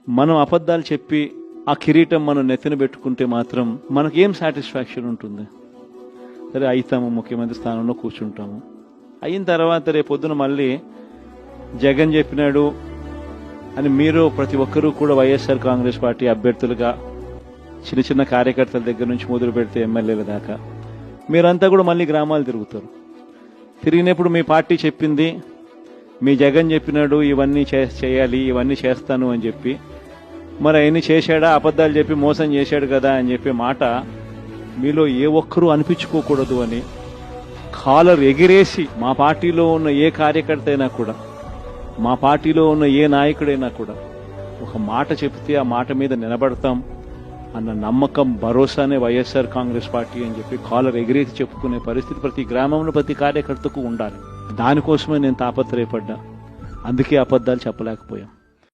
మనం అబద్ధాలు చెప్పి ఆ కిరీటం మనం నెత్తిన పెట్టుకుంటే మాత్రం మనకేం సాటిస్ఫాక్షన్ ఉంటుంది? సరే అవుతాము, ముఖ్యమంత్రి స్థానంలో కూర్చుంటాము. అయిన తర్వాత రేపొద్దున మళ్ళీ జగన్ చెప్పినాడు అని మీరు ప్రతి ఒక్కరూ కూడా వైఎస్ఆర్ కాంగ్రెస్ పార్టీ అభ్యర్థులుగా చిన్న చిన్న కార్యకర్తల దగ్గర నుంచి మొదలు పెడితే ఎమ్మెల్యేల దాకా మీరంతా కూడా మళ్ళీ గ్రామాలు తిరుగుతారు. తిరిగినప్పుడు మీ పార్టీ చెప్పింది, మీ జగన్ చెప్పినాడు ఇవన్నీ చేయాలి, ఇవన్నీ చేస్తాను అని చెప్పి, మరి అవన్నీ చేశాడా, అబద్ధాలు చెప్పి మోసం చేశాడు కదా అని చెప్పే మాట మీలో ఏ ఒక్కరూ అనిపించుకోకూడదు అని కాలర్ ఎగిరేసి మా పార్టీలో ఉన్న ఏ కార్యకర్త అయినా కూడా, మా పార్టీలో ఉన్న ఏ నాయకుడైనా కూడా ఒక మాట చెప్తే ఆ మాట మీద నిలబడతాం అన్న నమ్మకం, భరోసానే వైఎస్ఆర్ కాంగ్రెస్ పార్టీ అని చెప్పి కాలర్ ఎగిరేసి చెప్పుకునే పరిస్థితి ప్రతి గ్రామంలో ప్రతి కార్యకర్తకు ఉండాలి. దానికోసమే నేను తాపత్రయపడ్డా. అందుకే అబద్ధాలు చెప్పలేకపోయాం.